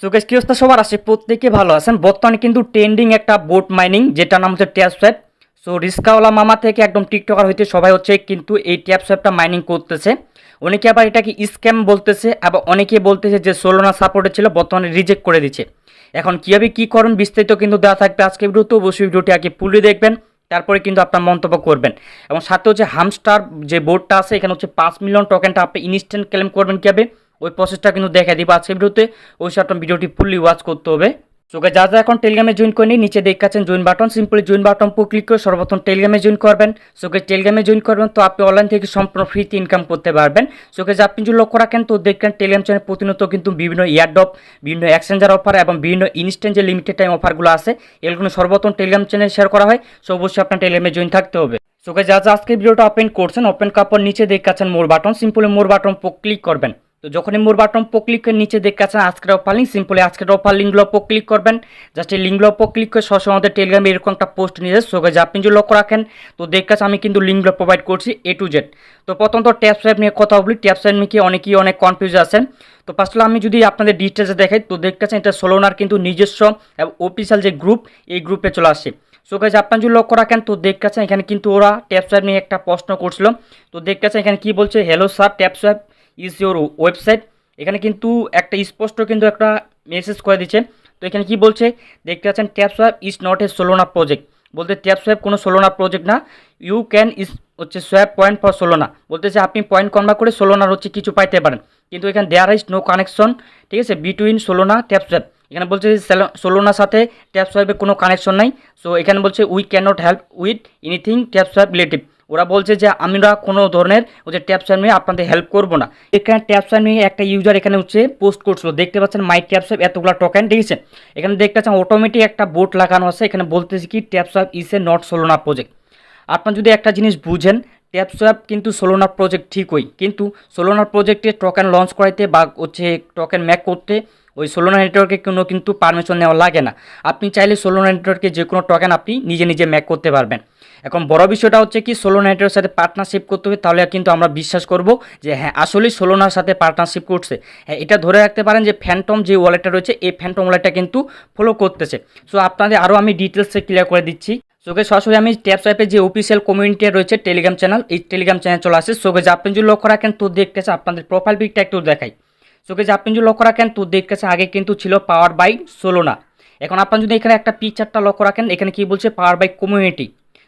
So guys কি অবস্থা সবার? আছে প্রত্যেকে ভালো আছেন। বর্তমানে কিন্তু ট্রেন্ডিং একটা বোট মাইনিং যেটার নাম হচ্ছে ট্যাপ সোয়াপ। সো রিস্কাওয়ালা মামা থেকে একদম টিকটকার হইতে সবাই হচ্ছে কিন্তু এই ট্যাপ সোয়াপটা মাইনিং করতেছে। অনেকে আবার এটাকে স্ক্যাম বলতেছে, আবার অনেকে বলতেছে যে সোলোনা সাপোর্টে ছিল বর্তমানে রিজেক্ট করে দিচ্ছে। এখন কীভাবে কী করুন বিস্তারিত কিন্তু দেওয়া থাকবে আজকে ভিডিওতে। অবশ্যই ভিডিওটি আগে পুরো দেখবেন, তারপরে কিন্তু আপনার মন্তব্য করবেন। এবং সাথে হচ্ছে হামস্টার যে বোর্ডটা আছে এখানে হচ্ছে 5 মিলিয়ন টোকেনটা আপনি ইনস্ট্যান্ট ক্লেম করবেন কীভাবে ওই প্রসেসটা কিন্তু দেখা দিব আজকে ভিডিওতে। ওই সাথে আপনার ভিডিওটি ফুললি ওয়াচ করতে হবে। সো গাইস যা এখন টেলিগ্রামে জয়েন করে নিই, নিচে দেখাচ্ছেন join button, simply join button পর ক্লিক করে সর্বপ্রথম টেলিগ্রামে জয়েন করবেন। সো গাইস টেলিগ্রামে জয়েন করবেন তো আপনি অনলাইন থেকে সম্পূর্ণ ফ্রিতে ইনকাম করতে পারবেন। সো গাইস আপনি যদি লক্ষ্য রাখেন তো দেখবেন টেলিগ্রাম চ্যানেল প্রতিনিয়ত কিন্তু বিভিন্ন ইয়ারড্রপ, বিভিন্ন এক্সচেঞ্জার অফার এবং বিভিন্ন ইনস্ট্যান্ট যে লিমিটেড টাইম অফারগুলো আছে এগুলো সর্বপ্রথম টেলিগ্রাম চ্যানেল শেয়ার করা হয়। সো অবশ্যই আপনার টেলিগ্রামে জয়েন থাকতে হবে। সো গাইস যা আজকে ভিডিওটা ওপেন করছেন, ওপেন করার পর নিচে দেখাচ্ছেন মোর বাটন, সিম্পলি মোর বাটন পর ক্লিক করবেন। তো যখনই মোর বাটন পর ক্লিক করে নিচে দেখাচ্ছেন আজকের অফার লিঙ্ক, সিম্পলি আজকের অফার লিঙ্কগুলো পর ক্লিক করবেন। জাস্ট এই লিঙ্কগুলো পর ক্লিক করে সবসময় আমাদের টেলিগ্রামে এরকম একটা পোস্ট নিয়ে যায়। সো গাইস আপনি যদি লক্ষ্য রাখেন তো দেখাচ্ছেন আমি কিন্তু লিঙ্কগুলো প্রোভাইড করছি A to Z। তো প্রথম তো ট্যাপ সোয়াপ নিয়ে কথা বলি। ট্যাপ সোয়াপ নিয়ে অনেকেই অনেক কনফিউজ আছেন। তো ফার্স্টলি আমি যদি আপনাদের ডিটেলসে দেখাই তো দেখাচ্ছেন এটা সোলোনার কিন্তু নিজস্ব এবং অফিসিয়াল যে গ্রুপ এই গ্রুপে চলে আসছে। সো গাইস আপনারা যদি লক্ষ্য রাখেন তো দেখাচ্ছেন এখানে কিন্তু ওরা ট্যাপ সোয়াপ নিয়ে একটা প্রশ্ন করছিল। তো দেখাচ্ছেন এখানে কি বলছে, hello sir tap swap is your website. এখানে কিন্তু একটা স্পষ্ট কিন্তু একটা মেসেজ করে দিচ্ছে। তো এখানে কি বলছে দেখতে পাচ্ছেন, tap swap is not a Solana project. বলতে ট্যাপ সোয়াপ কোনো সোলোনা প্রজেক্ট না। ইউ ক্যান ইজ হচ্ছে সোয়াপ পয়েন্ট ফর সোলোনা, বলতেছে আপনি পয়েন্ট কনভার্ট করে সোলোনার হচ্ছে কিছু পাইতে পারেন। কিন্তু এখানে দেয়ার ইজ নো কানেকশন, ঠিক আছে, বিটুইন সোলোনা ট্যাপ সোয়াপ। এখানে বলছে যে সোলোনার সাথে ট্যাপ সোয়াপের কোনো কানেকশন নাই। সো এখানে বলছে we can not help with anything tap swap relative. ওরা বলছে যে আমরা কোনো ধরনের হচ্ছে ট্যাপ সোয়াপ নিয়ে আপনাদের হেল্প করবো না। এখানে ট্যাপ সোয়াপ নিয়ে একটা ইউজার এখানে হচ্ছে পোস্ট করছিল, দেখতে পাচ্ছেন মাই ট্যাপ সোয়াপ এতগুলো টোকেন, ঠিক আছে। এখানে দেখতে পাচ্ছেন অটোমেটিক একটা বোর্ড লাগানো আছে, এখানে বলতেছে কি tap swap is a not Solana project. আপনার যদি একটা জিনিস বুঝেন, ট্যাপ সোয়াপ কিন্তু সোলোনার প্রজেক্ট ঠিকই, কিন্তু সোলোনার প্রজেক্টে টোকেন লঞ্চ করাইতে বা হচ্ছে টোকেন ম্যাক করতে ওই সোলোনা নেটওয়ার্কে কোনো কিন্তু পারমিশন নেওয়া লাগে না। আপনি চাইলে সোলোনা নেটওয়ার্কে যে কোনো টোকেন আপনি নিজে নিজে ম্যাক করতে পারবেন। এখন বড় বিষয়টা হচ্ছে কি সোলোনা নেটওয়ার্কের সাথে পার্টনারশিপ করতে হবে, তাহলে কিন্তু আমরা বিশ্বাস করব যে হ্যাঁ আসলেই সোলোনার সাথে পার্টনারশিপ করছে। হ্যাঁ এটা ধরে রাখতে পারেন যে ফ্যান্টম যে ওয়ালেটটা রয়েছে এই ফ্যান্টম ওয়ালেটটা কিন্তু ফলো করতেছে। সো আপনাদের আরও আমি ডিটেলসে ক্লিয়ার করে দিচ্ছি। সোকে সরাসরি আমি ট্যাপ সোয়াপের যে অফিসিয়াল কমিউনিটি রয়েছে টেলিগ্রাম চ্যানেল, এই টেলিগ্রাম চ্যানেল চলে আসে। সোকে যে আপনি যদি লক্ষ্য রাখেন তো দেখতেছে আপনাদের প্রোফাইল পিকটা একটু দেখাই। সোকে যে আপনি যদি লক্ষ্য রাখেন তো দেখতেছে আগে কিন্তু ছিল পাওয়ার বাই সোলোনা। এখন আপনার যদি এখানে একটা পিকচারটা লক্ষ্য রাখেন এখানে কি বলছে পাওয়ার বাই কমিউনিটি।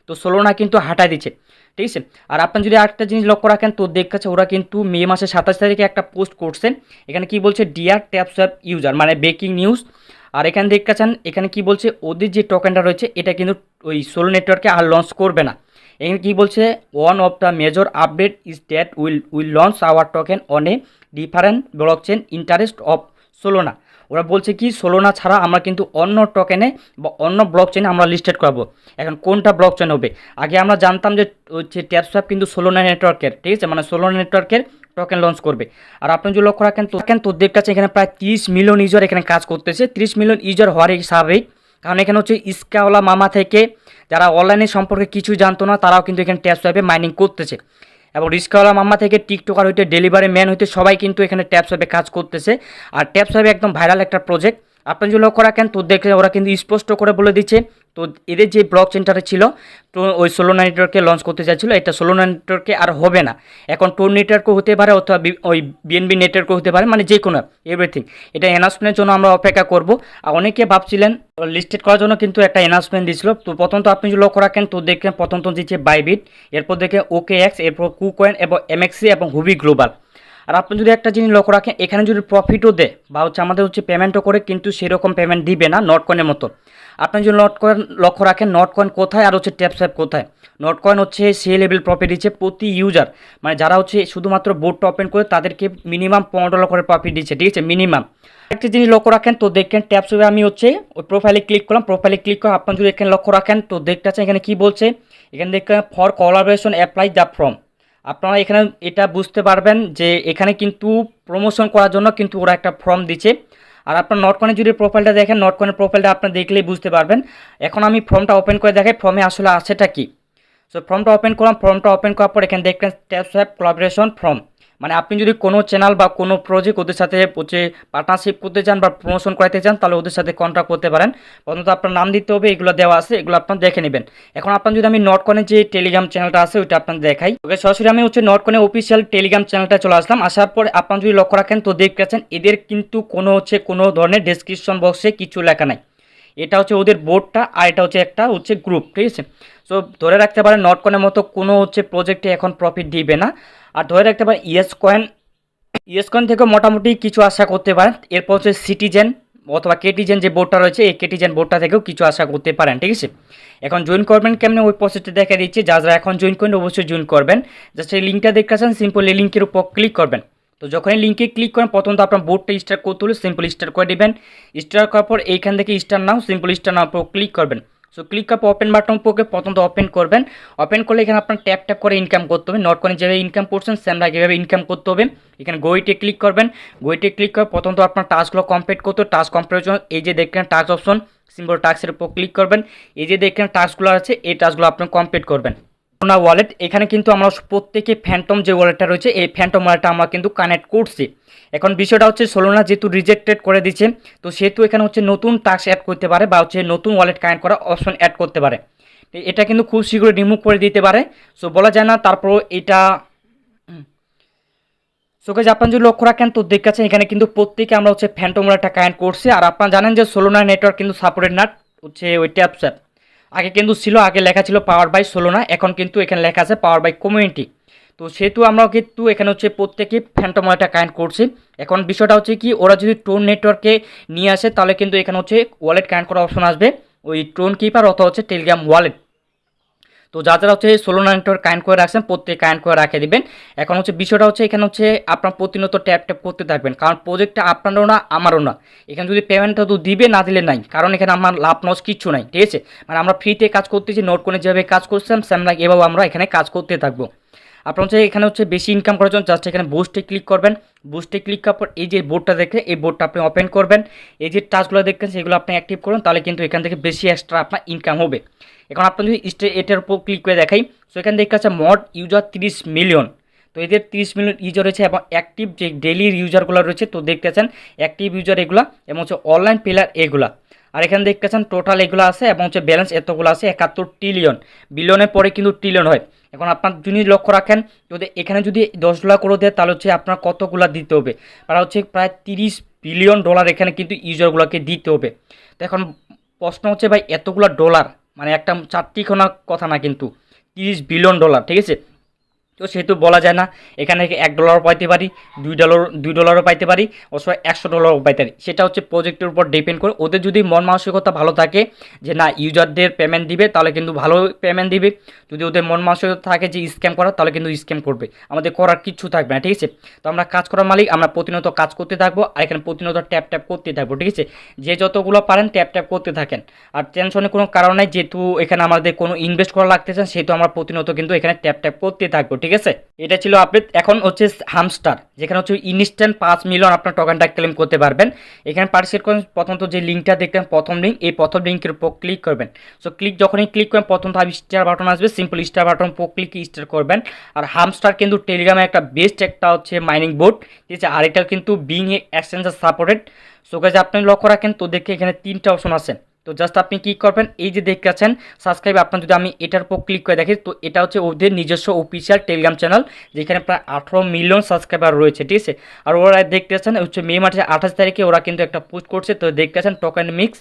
তো সোলোনা কিন্তু হাঁটাই দিচ্ছে, ঠিক আছে। আর আপনি যদি আরেকটা জিনিস লক্ষ্য রাখেন তো দেখতেছে ওরা কিন্তু মে মাসের 27 তারিখে একটা পোস্ট করছে। এখানে কি বলছে ডিয়ার ট্যাপ সোয়াপ ইউজার, মানে ব্রেকিং নিউজ। আর এখানে দেখতেছেন এখানে কি বলছে ওদের যে টোকেনটা রয়েছে এটা কিন্তু ওই সোলো নেটওয়ার্কে আর লঞ্চ করবে না। এখানে কি বলছে one of the major update is that will launch our token on a different blockchain interest of Solana. ওরা বলছে কি সোলোনা ছাড়া আমরা কিন্তু অন্য টোকেনে বা অন্য ব্লকচেনে আমরা লিস্টেড করবো। এখন কোনটা ব্লকচেন হবে? আগে আমরা জানতাম যে হচ্ছে ট্যাপ সোয়াপ কিন্তু সোলোনা নেটওয়ার্কের, ঠিক আছে, মানে সোলোনা নেটওয়ার্কের টোকেন লঞ্চ করবে। আর আপনি যদি লক্ষ্য রাখেন তো দেখতে এখানে প্রায় 30 মিলিয়ন ইউজার এখানে কাজ করতেছে। 30 মিলিয়ন ইউজার হওয়ারই স্বাভাবিক, কারণ এখানে হচ্ছে ইস্কাওয়ালা মামা থেকে যারা অনলাইনে সম্পর্কে কিছুই জানতো না তারাও কিন্তু এখানে ট্যাপ সোয়াপে মাইনিং করতেছে। এবং রিস্কাওয়ালা মামা থেকে টিকটকার হইতে ডেলিভারি ম্যান হইতে সবাই কিন্তু এখানে ট্যাপ সোয়াপে কাজ করতেছে। আর ট্যাপ সোয়াপে একদম ভাইরাল একটা প্রজেক্ট। আপনি যদি লক্ষ্য রাখেন তো দেখে ওরা কিন্তু স্পষ্ট করে বলে দিচ্ছে তো এদের যে ব্লক চেনটা ছিল তো ওই সোলোনা নেটওয়ার্কে লঞ্চ করতে চাইছিল, এটা সোলোনা নেটওয়ার্কে আর হবে না। এখন টোর নেটওয়ার্কও হতে পারে অথবা ওই বিএনবি নেটওয়ার্কও হতে পারে, মানে যে কোনো এভরিথিং। এটা অ্যানাউন্সমেন্টের জন্য আমরা অপেক্ষা করব। আর অনেকে ভাবছিলেন লিস্টেড করার জন্য কিন্তু একটা অ্যানাউন্সমেন্ট দিয়েছিল। তো প্রথম তো আপনি যদি লক্ষ্য রাখেন তো দেখেন প্রথম তো দিচ্ছে বাইবিট, এরপর দেখে OKX, এরপর কুকয়েন এবং MXC এবং হুবি গ্লোবাল। আর আপনি যদি একটা জিনিস লক্ষ্য রাখেন এখানে যদি প্রফিটও দেয় বা হচ্ছে আমাদের হচ্ছে পেমেন্টও করে, কিন্তু সেরকম পেমেন্ট দিবে না নট কয়েনের মতো। আপনি যদি নট কয়েন লক্ষ্য রাখেন নট কয়েন কোথায় আর হচ্ছে ট্যাপ সোয়াপ কোথায়। নট কয়েন হচ্ছে সে লেভেল প্রফিট দিচ্ছে প্রতি ইউজার, মানে যারা হচ্ছে শুধুমাত্র বোর্ডটা ওপেন করে তাদেরকে মিনিমাম $15 করে প্রফিট দিচ্ছে, ঠিক আছে, মিনিমাম। একটা জিনিস লক্ষ্য রাখেন তো দেখেন ট্যাপ সোয়াপে আমি হচ্ছে ওই প্রোফাইলে ক্লিক করলাম, প্রোফাইলে ক্লিক করে আপনি যদি এখানে লক্ষ্য রাখেন তো দেখতে পাচ্ছেন এখানে কি বলছে, এখানে দেখেন for collaboration apply the form. আপনারা এখানে এটা বুঝতে পারবেন যে এখানে কিন্তু প্রমোশন করার জন্য কিন্তু ওরা একটা ফর্ম দিচ্ছে। আর আপনার নটকয়েনের যদি প্রোফাইলটা দেখেন নটকয়েনের প্রোফাইলটা আপনার দেখলেই বুঝতে পারবেন। এখন আমি ফর্মটা ওপেন করে দেখাই ফর্মে আসলে আছেটা কি। সো ফর্মটা ওপেন করলাম, ফর্মটা ওপেন করার পর এখানে দেখবেন ট্যাপ সোয়াপ কোলাবোরেশন ফর্ম, মানে আপনি যদি কোনো চ্যানেল বা কোনো প্রজেক্ট ওদের সাথে হচ্ছে পার্টনারশিপ করতে চান বা প্রমোশন করাতে চান, তাহলে ওদের সাথে কন্ট্যাক্ট করতে পারেন। প্রথমত আপনার নাম দিতে হবে, এগুলো দেওয়া আছে, এগুলো আপনার দেখে নেবেন। এখন আপনার যদি আমি নটকনের যে টেলিগ্রাম চ্যানেলটা আছে ওইটা আপনার দেখাই। ওকে, সরাসরি আমি হচ্ছে নটকনের অফিসিয়াল টেলিগ্রাম চ্যানেলটা চলে আসলাম। আসার পর আপনার যদি লক্ষ্য রাখেন তো দেখতেছেন এদের কিন্তু কোনো ধরনের ডেসক্রিপশন বক্সে কিছু লেখা নাই। এটা হচ্ছে ওদের বোর্ডটা, আর এটা হচ্ছে একটা হচ্ছে গ্রুপ, ঠিক আছে। সো ধরে রাখতে পারেন নটকয়েনের মতো কোনো হচ্ছে প্রজেক্টে এখন প্রফিট দিবে না। আর ধরে রাখতে পারেন ইয়েস কয়েন থেকেও মোটামুটি কিছু আশা করতে পারেন। এরপর হচ্ছে সিটিজেন অথবা কেটিজেন যে বোর্ডটা রয়েছে, এই কেটিজেন বোর্ডটা থেকেও কিছু আশা করতে পারেন, ঠিক আছে। এখন জয়েন করবেন কেমনে ওই প্রসেসটা দেখা দিচ্ছি। যারা এখন জয়েন করেন অবশ্যই জয়েন করবেন। জাস্ট এই লিঙ্কটা দেখতেছেন, সিম্পল এই লিঙ্কের উপর ক্লিক করবেন। তো যখন এই লিঙ্কে ক্লিক করেন প্রথম তো আপনার বোর্ডটা স্টার্ট করতে হলে সিম্পল স্টার্ট করে দেবেন। স্টার্ট করার পর এইখান থেকে start now, simple start now উপর ক্লিক করবেন। সো ক্লিক করার পর ওপেন বাটন উপরে প্রথম তো ওপেন করবেন। ওপেন করলে এখানে আপনার ট্যাপ করে ইনকাম করতে হবে। নটকয়েন যেভাবে ইনকাম করছেন সেমরা এভাবে ইনকাম করতে হবে। এখানে গোইটে ক্লিক করবেন। গোইটে ক্লিক করে প্রথম তো আপনার টাস্কগুলো কমপ্লিট করতে হবে। টাস্ক কমপ্লিটের জন্য এই যে দেখেন টাস্ক অপশন, সিম্পল টাস্কের উপর ক্লিক করবেন। এই যে দেখেন টাস্কগুলো আছে, এই টাস্কগুলো আপনি কমপ্লিট করবেন। সোলোনা ওয়ালেট, এখানে কিন্তু আমরা প্রত্যেকে ফ্যান্টম যে ওয়ালেটটা রয়েছে এই ফ্যান্টম ওয়ালেটটা আমরা কিন্তু কানেক্ট করছি। এখন বিষয়টা হচ্ছে সোলোনা যেহেতু রিজেক্টেড করে দিচ্ছে, তো সেহেতু এখানে হচ্ছে নতুন টাস্ক অ্যাড করতে পারে বা হচ্ছে নতুন ওয়ালেট কানেক্ট করা অপশন অ্যাড করতে পারে। এটা কিন্তু খুব শীঘ্রই রিমুভ করে দিতে পারে। সো বলা যায় না, তারপর এটা সোকে আপনার যদি লক্ষ্য রাখেন তো দেখেছেন এখানে কিন্তু প্রত্যেকে আমরা হচ্ছে ফ্যান্টম ওয়ালেটটা কানেক্ট করছি। আর আপনারা জানেন যে সোলোনা নেটওয়ার্ক কিন্তু সাপোর্টেড না হচ্ছে ওই ট্যাপস্যাপ। আগে কিন্তু ছিল, আগে লেখা ছিল পাওয়ার বাই সোলোনা, এখন কিন্তু এখানে লেখা আছে পাওয়ার বাই কমিউনিটি। তো সেহেতু আমরা কিন্তু এখানে হচ্ছে প্রত্যেকে ফ্যান্টম ওয়ালেটটা কানেক্ট করছি। এখন বিষয়টা হচ্ছে কি, ওরা যদি টোন নেটওয়ার্কে নিয়ে আসে তাহলে কিন্তু এখানে হচ্ছে ওয়ালেট কানেক্ট করার অপশন আসবে, ওই টোন কিপার অথবা হচ্ছে টেলিগ্রাম ওয়ালেট। তো যারা হচ্ছে সোলোনা নেটওয়ার্ক কানেক্ট করে রাখছেন প্রত্যেক কানেক্ট করে রাখে দিবেন। এখন হচ্ছে বিষয়টা হচ্ছে এখানে হচ্ছে আপনার প্রতিনিয়ত ট্যাপ করতে থাকবেন, কারণ প্রজেক্টটা আপনারও না আমারও না। এখানে যদি পেমেন্টটা তো দিবে, না দিলে নাই, কারণ এখানে আমার লাভ লস কিচ্ছু নাই, ঠিক আছে। মানে আমরা ফ্রিতে কাজ করতেছি, নটকয়েনে যেভাবে কাজ করছিলাম সেমন এভাবে আমরা এখানে কাজ করতে থাকবো। আপনার হচ্ছে এখানে হচ্ছে বেশি ইনকাম করার জন্য জাস্ট এখানে বুস্টে ক্লিক করবেন। বুস্টে ক্লিক করার পর এই যে বোর্ডটা দেখে এই বোর্ডটা আপনি ওপেন করবেন। এই যে টাস্কগুলো দেখবেন সেগুলো আপনি অ্যাক্টিভ করুন, তাহলে কিন্তু এখান থেকে বেশি এক্সট্রা আপনার ইনকাম হবে। এখন আপনি যদি এটার উপর ক্লিক করে দেখাই, সো এখানে দেখতে পাচ্ছেন মড ইউজার 30 মিলিয়ন। তো এদের 30 মিলিয়ন ইউজার রয়েছে এবং অ্যাক্টিভ যে ডেইলি ইউজারগুলো রয়েছে তো দেখতে পাচ্ছেন অ্যাক্টিভ ইউজার এগুলা এবং হচ্ছে অনলাইন প্লেয়ার এগুলা। আর এখানে দেখতে পাচ্ছেন টোটাল এগুলো আছে এবং হচ্ছে ব্যালেন্স এতগুলো আছে 71 ট্রিলিয়ন। বিলিয়নের পরে কিন্তু ট্রিলিয়ন হয়। এখন আপনার যদি লক্ষ্য রাখেন যদি এখানে যদি $10 করে দেয় তাহলে হচ্ছে আপনার কতগুলো দিতে হবে, তারা হচ্ছে প্রায় $30 বিলিয়ন এখানে কিন্তু ইউজারগুলোকে দিতে হবে। তো এখন প্রশ্ন হচ্ছে ভাই এতগুলো ডলার মানে একটা চারটিখানা কথা না, কিন্তু $30 বিলিয়ন, ঠিক আছে। তো সেহেতু বলা যায় না এখানে $1 পাইতে পারি, $2 পাইতে পারি, অথবা $100 পাইতে পারি। সেটা হচ্ছে প্রজেক্টের উপর ডিপেন্ড করে। ওদের যদি মন মানসিকতা ভালো থাকে যে না ইউজারদের পেমেন্ট দিবে তাহলে কিন্তু ভালো পেমেন্ট দিবে। যদি ওদের মন মানসিকতা থাকে যে স্ক্যাম করা তাহলে কিন্তু স্ক্যাম করবে, আমাদের করার কিচ্ছু থাকবে না, ঠিক আছে। তো আমরা কাজ করার মালিক, আমরা প্রতিনিয়ত কাজ করতে থাকবো আর এখানে প্রতিনিয়ত ট্যাপ করতে থাকবো, ঠিক আছে। যে যতগুলো পারেন ট্যাপ করতে থাকেন। আর টেনশনের কোনো কারণ নাই, যেহেতু এখানে আমাদের কোনো ইনভেস্ট করা লাগতেছে সেহেতু আমরা প্রতিনিয়ত কিন্তু এখানে ট্যাপ করতে থাকবো, ঠিক আছে। এটা ছিল আপডেট। এখন হচ্ছে হামস্টার, যেখানে হচ্ছে ইনস্ট্যান্ট 5 মিলিয়ন আপনার টোকেনটা ক্লেম করতে পারবেন। এখানে পার্টিসিপেট করেন প্রথমত যে লিঙ্কটা দেখবেন প্রথম লিঙ্ক, এই প্রথম লিঙ্কের উপর ক্লিক করবেন। সো যখনই ক্লিক করেন প্রথম তো স্টার বাটন আসবে, সিম্পল স্টার বাটন উপর ক্লিক স্টার করবেন। আর হামস্টার কিন্তু টেলিগ্রামে একটা বেস্ট একটা হচ্ছে মাইনিং বোর্ড, ঠিক আছে। আর এটা কিন্তু being exchanger supported. So guys আপনি লক্ষ্য রাখেন তো দেখে এখানে 3টা অপশন আছে। তো জাস্ট আপনি কী করবেন, এই যে দেখতে পাচ্ছেন সাবস্ক্রাইব, আপনার যদি আমি এটার উপর ক্লিক করে দেখি তো এটা হচ্ছে ওদের নিজস্ব অফিসিয়াল টেলিগ্রাম চ্যানেল, যেখানে প্রায় 18 মিলিয়ন সাবস্ক্রাইবার রয়েছে, ঠিক আছে। আর ওরা দেখতে পাচ্ছেন হচ্ছে মে মাসের 28 তারিখে ওরা কিন্তু একটা পোস্ট করছে। তো দেখতে পাচ্ছেন টোকেন মিক্স,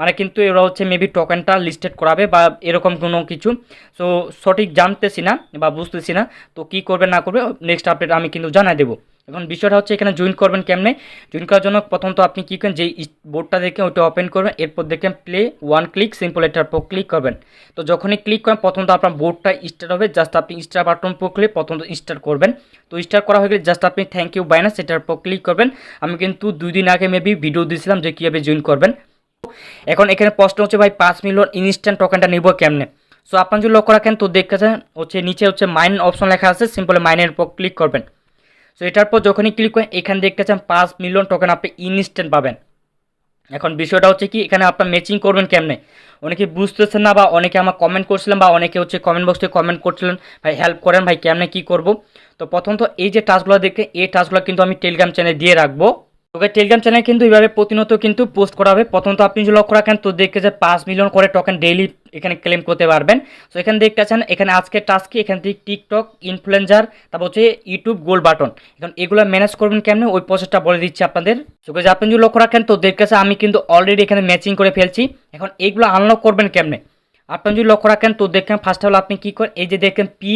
মানে কিন্তু এরা হচ্ছে মেবি টোকেনটা লিস্টেড করাবে বা এরকম কোনো কিছু। সো সঠিক জানতেছি না বা বুঝতেছি না, তো কী করবে না করবে নেক্সট আপডেট আমি কিন্তু জানাই দেবো। এখন বিষয়টা হচ্ছে এখানে জয়েন করবেন কেমনে। জয়েন করার জন্য প্রথম তো আপনি কী করেন, যে বোর্ডটা দেখে ওইটা ওপেন করবেন, এরপর দেখেন প্লে 1 ক্লিক, সিম্পল এটার উপর ক্লিক করবেন। তো যখনই ক্লিক করেন প্রথম তো আপনার বোর্ডটা স্টার্ট হবে, জাস্ট আপনি স্টার বাটন উপর ক্লিক প্রথম তো স্টার্ট করবেন। তো স্টার্ট করা হয়ে গেলে জাস্ট আপনি থ্যাংক ইউ বাইনান্স এটার উপর ক্লিক করবেন। আমি কিন্তু 2 দিন আগে মেবি ভিডিও দিয়েছিলাম যে কীভাবে জয়েন করবেন। এখন এখানে প্রশ্ন হচ্ছে ভাই 5 মিলিয়ন ইনস্ট্যান্ট টোকেনটা নিব কেমনে। সো আপনার যদি লক্ষ্য রাখেন তো দেখতেছেন হচ্ছে নিচে হচ্ছে মাইন অপশন লেখা আছে, সিম্পল মাইনের উপর ক্লিক করবেন। সো এটার পর যখনই ক্লিক করেন এখানে দেখতেছেন 5 মিলিয়ন টোকেন আপনি ইনস্ট্যান্ট পাবেন। এখন বিষয়টা হচ্ছে কি এখানে আপনার ম্যাচিং করবেন কেমনে, অনেকে বুঝতেছেন না বা অনেকে আমার কমেন্ট করছিলেন বা অনেকে হচ্ছে কমেন্ট বক্সে কমেন্ট করছিলেন ভাই হেল্প করেন ভাই কেমনে কী করব। তো প্রথমত এই যে টাস্কগুলো দেখে এই টাস্কগুলো কিন্তু আমি টেলিগ্রাম চ্যানেলে দিয়ে রাখবো। তোকে টেলিগ্রাম চ্যানেলে কিন্তু এইভাবে প্রতিনিয়ত কিন্তু পোস্ট করা হবে। প্রথমত আপনি যদি লক্ষ্য রাখেন তো দেখতে যে 5 মিলিয়ন করে টোকেন ডেইলি এখানে ক্লেম করতে পারবেন। তো এখানে দেখতে পাচ্ছেন এখানে আজকের টাস্ক কি, এখান থেকে টিকটক ইনফ্লুয়েন্সার, তারপর হচ্ছে ইউটিউব গোল্ড বাটন। এখন এগুলো ম্যানেজ করবেন কেমনে ওই প্রসেসটা বলে দিচ্ছি আপনাদের। তো আপনি যদি লক্ষ্য রাখেন তো দেখতে পাচ্ছেন আমি কিন্তু অলরেডি এখানে ম্যাচিং করে ফেলছি। এখন এইগুলো আনলক করবেন কেমনে আপনি যদি লক্ষ্য রাখেন তো দেখেন ফার্স্ট অফ অল আপনি কী করেন, এই যে দেখেন পি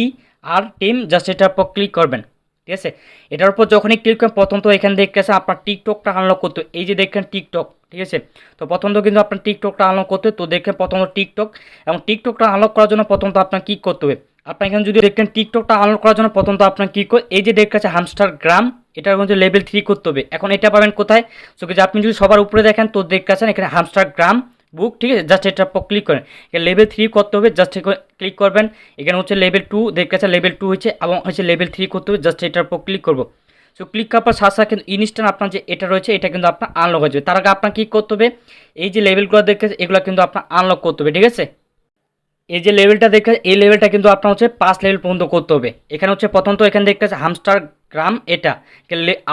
আর টিম, জাস্ট এটার উপর ক্লিক করবেন। ঠিক আছে, এটার উপর যখনই ক্লিক করেন প্রথম তো এখানে দেখতেছে আপনার টিকটকটা আনলক করতে, এই যে দেখেন টিকটক। ঠিক আছে, তো প্রথম তো কিন্তু আপনার টিকটকটা আনলক করতে, তো দেখেন প্রথমত টিকটক, এবং টিকটকটা আনলক করার জন্য প্রথম তো আপনার কী করতে হবে, আপনার এখানে যদি দেখেন টিকটকটা আনলক করার জন্য প্রথম তো আপনার কী করে, এই যে দেখতেছে হামস্টার গ্রাম, এটার মধ্যে লেভেল 3 করতে হবে। এখন এটা পাবেন কোথায়, সো আপনি যদি সবার উপরে দেখেন তো দেখতেছেন এখানে হামস্টার গ্রাম বুক। ঠিক আছে, জাস্ট এটার উপর ক্লিক করেন, এখানে লেভেল 3 করতে হবে, জাস্ট ক্লিক করবেন। এখানে হচ্ছে লেভেল 2 দেখতেছে, লেভেল 2 হচ্ছে এবং হচ্ছে লেভেল 3 করতে হবে, জাস্ট এটার উপর ক্লিক করবো। সো ক্লিক করার পর সাথে সাথে কিন্তু ইনস্ট্যান্ট আপনার যে এটা রয়েছে এটা কিন্তু আপনার আনলক হয়ে যাবে। তার আগে আপনার কী করতে হবে, এই যে লেভেলগুলো দেখে এগুলো কিন্তু আপনার আনলক করতে হবে। ঠিক আছে, এই যে লেভেলটা দেখে এই লেভেলটা কিন্তু আপনার হচ্ছে 5 লেভেল পর্যন্ত করতে হবে। এখানে হচ্ছে প্রথম তো এখানে দেখতে হামস্টার গ্রাম, এটা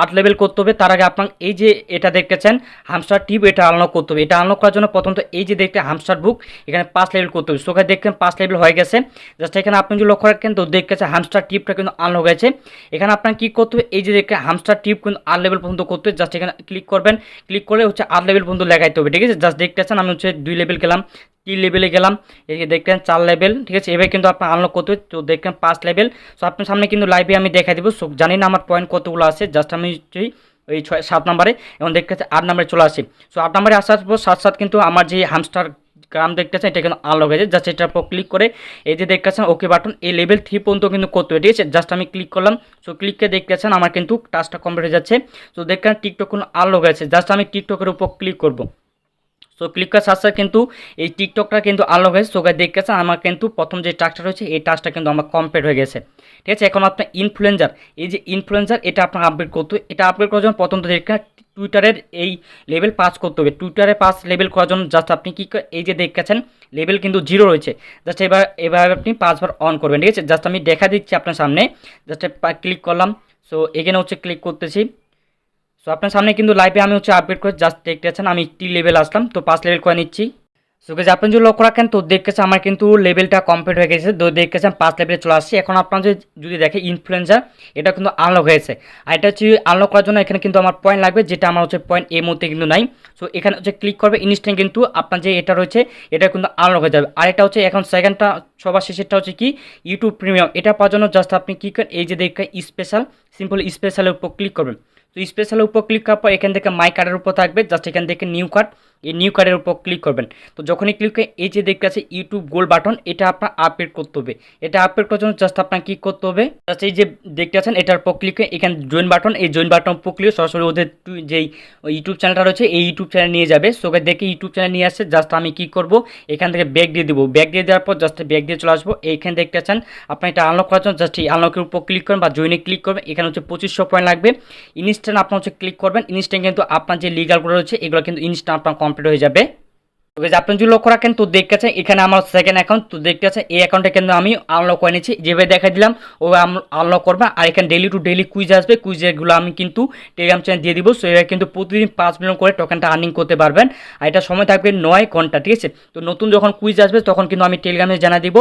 8 লেভেল করতে হবে। তার আগে আপনার এই যে এটা দেখতেছেন হামস্টার টিপ, এটা আনলক করতে হবে। এটা আনলক করার জন্য প্রথম তো এই যে দেখতে হামস্টার বুক, এখানে 5 লেভেল করতে হবে। সোখানে দেখতেন 5 লেভেল হয়ে গেছে। জাস্ট এখানে আপনি যদি লক্ষ্য রাখেন তো দেখতেছে হামস্টার টিপটা কিন্তু আনলক হয়েছে। এখানে আপনার কী করতে হবে, এই যে দেখে হামস্টার টিপ কিন্তু 8 লেভেল পর্যন্ত করতে হবে। জাস্ট এখানে ক্লিক করবেন, ক্লিক করে হচ্ছে 8 লেভেল পর্যন্ত লেখাইতে হবে। ঠিক আছে, জাস্ট দেখতেছেন আমি হচ্ছে 2 লেভেল গেলাম, 3 লেভেলে গেলাম, এই যে দেখতেন 4 লেভেল। ঠিক আছে, এভাবে কিন্তু আপনার আনলক করতে হবে। তো দেখেন 5 লেভেল। সো আপনার সামনে কিন্তু লাইভে আমি দেখাই দেবো। সো জানি না আমার পয়েন্ট কতগুলো আছে, জাস্ট আমি এই 7 নম্বরে এবং দেখতে 8 নম্বরে চলে আসি। সো 8 নম্বরে আসার পর সাথে কিন্তু আমার যে হামস্টার গ্রাম দেখতেছেন এটা কিন্তু আনলক হয়েছে। জাস্ট এটার উপর ক্লিক করে এই যে দেখতেছেন ওকে বাটন, এই লেভেল 3 পর্যন্ত কিন্তু করতে হবে। ঠিক আছে, জাস্ট আমি ক্লিক করলাম। সো ক্লিককে দেখতেছেন আমার কিন্তু টাস্কটা কমপ্লিট হয়ে যাচ্ছে। সো দেখেন টিকটক কোনো আনলক হয়েছে, জাস্ট আমি টিকটকের উপর ক্লিক করবো। সো ক্লিক করার সাথে সাথে কিন্তু এই টিকটকটা কিন্তু আনলক হয়েছে। সো দেখতেছেন আমার কিন্তু প্রথম যে টাস্কটা রয়েছে এই টাস্কটা কিন্তু আমার কমপ্লিট হয়ে গেছে। ঠিক আছে, এখন আপনার ইনফ্লুয়েন্সার, এই যে ইনফ্লুয়েন্সার এটা আপনার আপডেট করতে হবে। এটা আপডেট করার জন্য প্রথম তো দেখেন টুইটারের এই লেভেল 5 করতে হবে। টুইটারে 5 লেভেল করার জন্য জাস্ট আপনি কী এই যে দেখতেছেন লেভেল কিন্তু 0 রয়েছে, জাস্ট এবার আপনি 5 বার অন করবেন। ঠিক আছে, জাস্ট আমি দেখা দিচ্ছি আপনার সামনে, জাস্ট ক্লিক করলাম। সো এখানে হচ্ছে ক্লিক করতেছি। সো আপনার সামনে কিন্তু লাইভে আমি হচ্ছে আপডেট করে জাস্ট দেখতে পাচ্ছেন আমি 3 লেভেল আসলাম, তো 5 লেভেল করে নিচ্ছি। সো আপনি যদি লক্ষ্য রাখেন তো দেখতেছে আমার কিন্তু লেভেলটা কমপ্লিট হয়ে গেছে। তো দেখতেছেন 5 লেভেলে চলে আসছে। এখন আপনার যদি দেখে ইনফ্লুয়েন্সার এটা কিন্তু আনলক হয়েছে, আর এটা হচ্ছে আনলক করার জন্য এখানে কিন্তু আমার পয়েন্ট লাগবে, যেটা আমার হচ্ছে পয়েন্ট এই মুহূর্তে কিন্তু নাই। সো এখানে হচ্ছে ক্লিক করবে, ইনস্ট্যান্ট কিন্তু আপনার যে এটা রয়েছে এটা কিন্তু আনলক হয়ে যাবে। আর এটা হচ্ছে এখন সেকেন্ডটা সবার শেষেরটা হচ্ছে কি ইউটিউব প্রিমিয়াম, এটা পাওয়ার জন্য জাস্ট আপনি কী করেন, এই যে দেখে স্পেশাল, সিম্পল স্পেশালের উপর ক্লিক করবেন। তো স্পেশালের উপর ক্লিক করার পর এখান থেকে মাই কার্ডের উপর থাকবে, জাস্ট এখান থেকে নিউ কার্ড, এই নিউ কার্ডের উপর ক্লিক করবেন। তো যখনই ক্লিক করে এই যে দেখতে আছে ইউটিউব গোল্ড বাটন, এটা আপনার আপডেট করতে হবে। এটা আপডেট করার জন্য জাস্ট আপনার কী করতে হবে, জাস্ট এই যে দেখতে আছেন এটার উপর ক্লিক করে এখানে জয়েন বাটন, এই জয়েন বাটন উপর ক্লিক সরাসরি ওদের যেই ইউটিউব চ্যানেলটা রয়েছে এই ইউটিউব চ্যানেল নিয়ে যাবে। সবাই দেখে ইউটিউব চ্যানেল নিয়ে আসছে, জাস্ট আমি কী করবো এখান থেকে ব্যাক দিয়ে দেবো। ব্যাক দিয়ে দেওয়ার পর জাস্ট ব্যাক দিয়ে চলে আসবো। এইখানে দেখতে আছেন আপনি এটা আনলক করার জন্য জাস্ট এই আনলকের উপর ক্লিক করবেন বা জয়েনে ক্লিক করবেন। এখানে হচ্ছে 2500 পয়েন্ট লাগবে। ইনস্ট্যান্ট আপনার হচ্ছে ক্লিক করবেন, ইনস্ট্যান্ট কিন্তু আপনার যে লিগালগুলো রয়েছে এগুলো কিন্তু ইনস্ট্যান্ট আপনার কমপ্লিট হয়ে যাবে। তো আপনি যদি লক্ষ্য রাখেন তো দেখতে আছেন এখানে আমার সেকেন্ড অ্যাকাউন্ট, তো দেখতে আছেন এই অ্যাকাউন্টে কিন্তু আমি আনলক করে নিচ্ছি, যেভাবে দেখা দিলাম ও আনলক করবে। আর এখানে ডেলি টু ডেলি কুইজ আসবে, কুইজগুলো আমি কিন্তু টেলিগ্রাম চ্যানেল দিয়ে দিব। সো এবার কিন্তু প্রতিদিন 5 মিলিয়ন করে টোকেনটা আর্নিং করতে পারবেন, আর এটা সময় থাকবে 9 ঘন্টা। ঠিক আছে, তো নতুন যখন কুইজ আসবে তখন কিন্তু আমি টেলিগ্রামে জানা দিব।